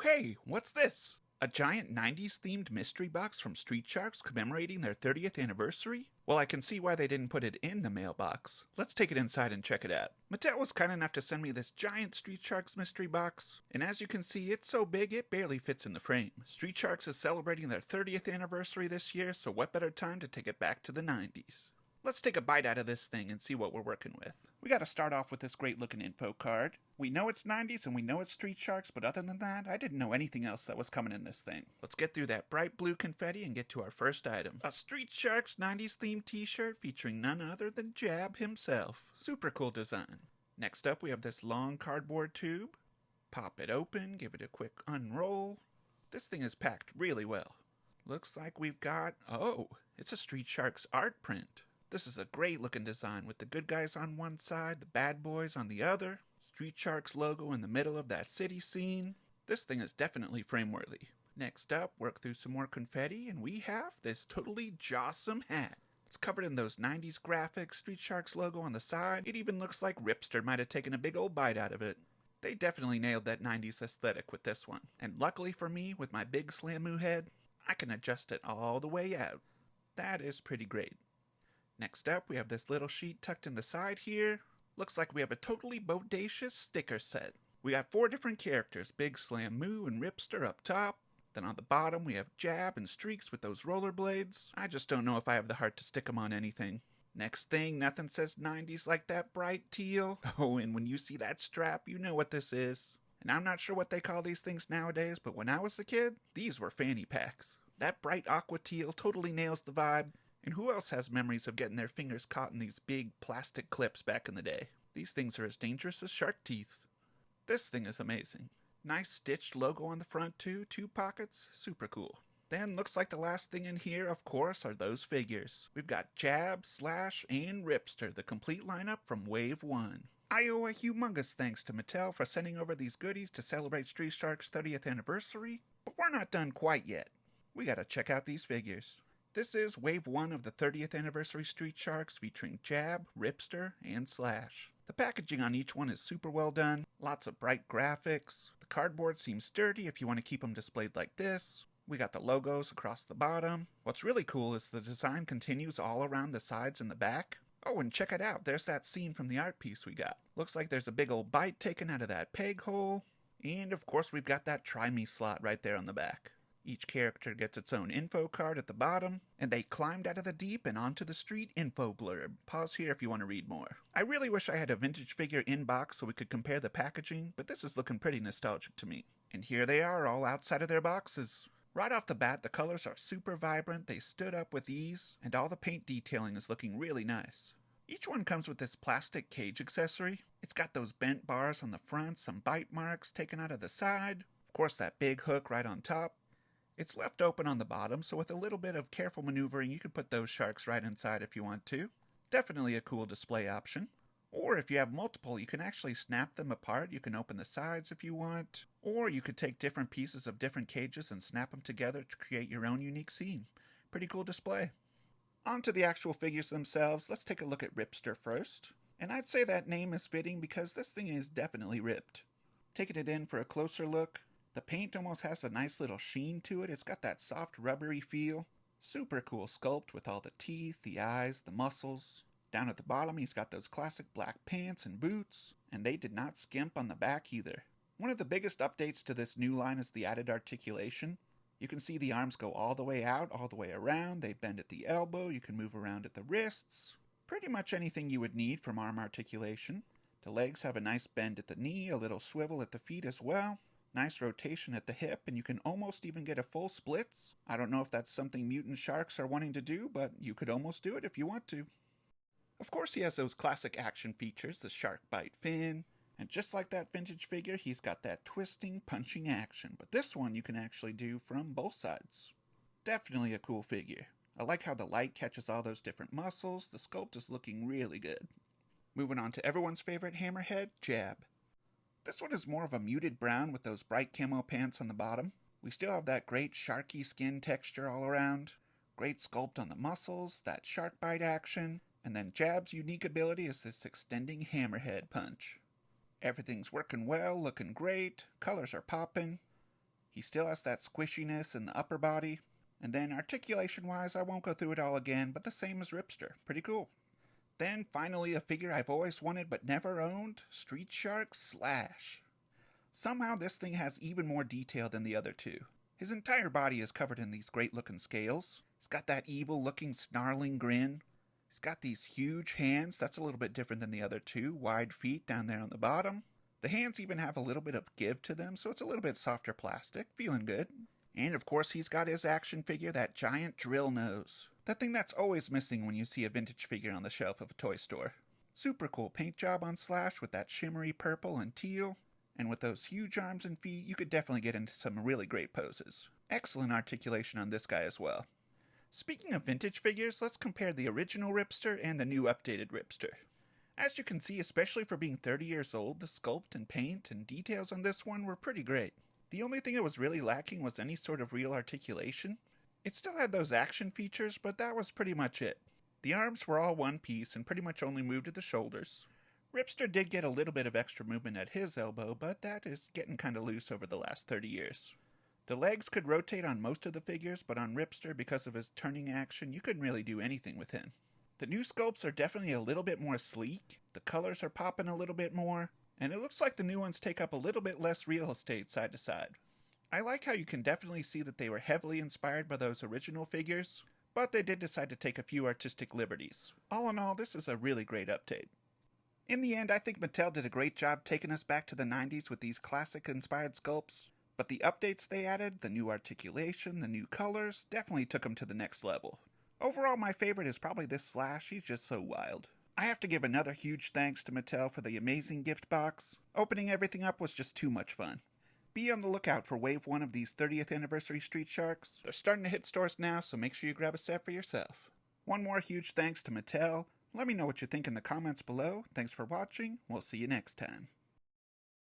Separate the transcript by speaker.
Speaker 1: hey, what's this? A giant 90s themed mystery box from Street Sharks commemorating their 30th anniversary? Well, I can see why they didn't put it in the mailbox. Let's take it inside and check it out. Mattel was kind enough to send me this giant Street Sharks mystery box, and as you can see, it's so big it barely fits in the frame. Street Sharks is celebrating their 30th anniversary this year, so what better time to take it back to the 90s? Let's take a bite out of this thing and see what we're working with. We gotta start off with this great looking info card. We know it's 90s and we know it's Street Sharks, but other than that, I didn't know anything else that was coming in this thing. Let's get through that bright blue confetti and get to our first item. A Street Sharks 90s themed t-shirt featuring none other than Jab himself. Super cool design. Next up we have this long cardboard tube. Pop it open, give it a quick unroll. This thing is packed really well. Looks like we've got, it's a Street Sharks art print. This is a great looking design with the good guys on one side, the bad boys on the other. Street Sharks logo in the middle of that city scene. This thing is definitely frame-worthy. Next up, work through some more confetti, and we have this totally jawsome hat. It's covered in those 90s graphics, Street Sharks logo on the side. It even looks like Ripster might have taken a big old bite out of it. They definitely nailed that 90s aesthetic with this one. And luckily for me, with my big Slamoo head, I can adjust it all the way out. That is pretty great. Next up, we have this little sheet tucked in the side here. Looks like we have a totally bodacious sticker set. We got 4 different characters, Big Slamoo and Ripster up top. Then on the bottom, we have Jab and Streaks with those rollerblades. I just don't know if I have the heart to stick them on anything. Next thing, nothing says 90s like that bright teal. Oh, and when you see that strap, you know what this is. And I'm not sure what they call these things nowadays, but when I was a kid, these were fanny packs. That bright aqua teal totally nails the vibe. And who else has memories of getting their fingers caught in these big plastic clips back in the day? These things are as dangerous as shark teeth. This thing is amazing. Nice stitched logo on the front too, 2 pockets, super cool. Then looks like the last thing in here, of course, are those figures. We've got Jab, Slash, and Ripster, the complete lineup from Wave 1. I owe a humongous thanks to Mattel for sending over these goodies to celebrate Street Sharks' 30th anniversary, but we're not done quite yet. We gotta check out these figures. This is Wave 1 of the 30th Anniversary Street Sharks featuring Jab, Ripster, and Slash. The packaging on each one is super well done, lots of bright graphics. The cardboard seems sturdy if you want to keep them displayed like this. We got the logos across the bottom. What's really cool is the design continues all around the sides and the back. Oh, and check it out, there's that scene from the art piece we got. Looks like there's a big old bite taken out of that peg hole. And of course we've got that try me slot right there on the back. Each character gets its own info card at the bottom, and they climbed out of the deep and onto the street info blurb. Pause here if you want to read more. I really wish I had a vintage figure in box so we could compare the packaging, but this is looking pretty nostalgic to me. And here they are, all outside of their boxes. Right off the bat, the colors are super vibrant, they stood up with ease, and all the paint detailing is looking really nice. Each one comes with this plastic cage accessory. It's got those bent bars on the front, some bite marks taken out of the side, of course that big hook right on top. It's left open on the bottom, so with a little bit of careful maneuvering, you can put those sharks right inside if you want to. Definitely a cool display option. Or if you have multiple, you can actually snap them apart. You can open the sides if you want. Or you could take different pieces of different cages and snap them together to create your own unique scene. Pretty cool display. On to the actual figures themselves. Let's take a look at Ripster first. And I'd say that name is fitting because this thing is definitely ripped. Taking it in for a closer look. The paint almost has a nice little sheen to it. It's got that soft rubbery feel. Super cool sculpt with all the teeth, the eyes, the muscles. Down at the bottom he's got those classic black pants and boots. And they did not skimp on the back either. One of the biggest updates to this new line is the added articulation. You can see the arms go all the way out, all the way around. They bend at the elbow. You can move around at the wrists. Pretty much anything you would need from arm articulation. The legs have a nice bend at the knee, a little swivel at the feet as well. Nice rotation at the hip, and you can almost even get a full splits. I don't know if that's something mutant sharks are wanting to do, but you could almost do it if you want to. Of course he has those classic action features, the shark bite fin, and just like that vintage figure, he's got that twisting, punching action, but this one you can actually do from both sides. Definitely a cool figure. I like how the light catches all those different muscles. The sculpt is looking really good. Moving on to everyone's favorite hammerhead, Jab. This one is more of a muted brown with those bright camo pants on the bottom. We still have that great sharky skin texture all around. Great sculpt on the muscles, that shark bite action, and then Jab's unique ability is this extending hammerhead punch. Everything's working well, looking great, colors are popping. He still has that squishiness in the upper body. And then articulation-wise, I won't go through it all again, but the same as Ripster. Pretty cool. Then finally a figure I've always wanted but never owned, Street Shark Slash. Somehow this thing has even more detail than the other two. His entire body is covered in these great looking scales. He's got that evil looking snarling grin. He's got these huge hands, that's a little bit different than the other two, wide feet down there on the bottom. The hands even have a little bit of give to them, so it's a little bit softer plastic, feeling good. And of course he's got his action figure, that giant drill nose. That thing that's always missing when you see a vintage figure on the shelf of a toy store. Super cool paint job on Slash with that shimmery purple and teal. And with those huge arms and feet, you could definitely get into some really great poses. Excellent articulation on this guy as well. Speaking of vintage figures, let's compare the original Ripster and the new updated Ripster. As you can see, especially for being 30 years old, the sculpt and paint and details on this one were pretty great. The only thing it was really lacking was any sort of real articulation. It still had those action features, but that was pretty much it. The arms were all one piece and pretty much only moved at the shoulders. Ripster did get a little bit of extra movement at his elbow, but that is getting kinda loose over the last 30 years. The legs could rotate on most of the figures, but on Ripster, because of his turning action, you couldn't really do anything with him. The new sculpts are definitely a little bit more sleek, the colors are popping a little bit more, and it looks like the new ones take up a little bit less real estate side to side. I like how you can definitely see that they were heavily inspired by those original figures, but they did decide to take a few artistic liberties. All in all, this is a really great update. In the end, I think Mattel did a great job taking us back to the 90s with these classic-inspired sculpts, but the updates they added, the new articulation, the new colors, definitely took them to the next level. Overall, my favorite is probably this Slash. He's just so wild. I have to give another huge thanks to Mattel for the amazing gift box. Opening everything up was just too much fun. Be on the lookout for Wave 1 of these 30th anniversary Street Sharks. They're starting to hit stores now, so make sure you grab a set for yourself. One more huge thanks to Mattel. Let me know what you think in the comments below. Thanks for watching. We'll see you next time.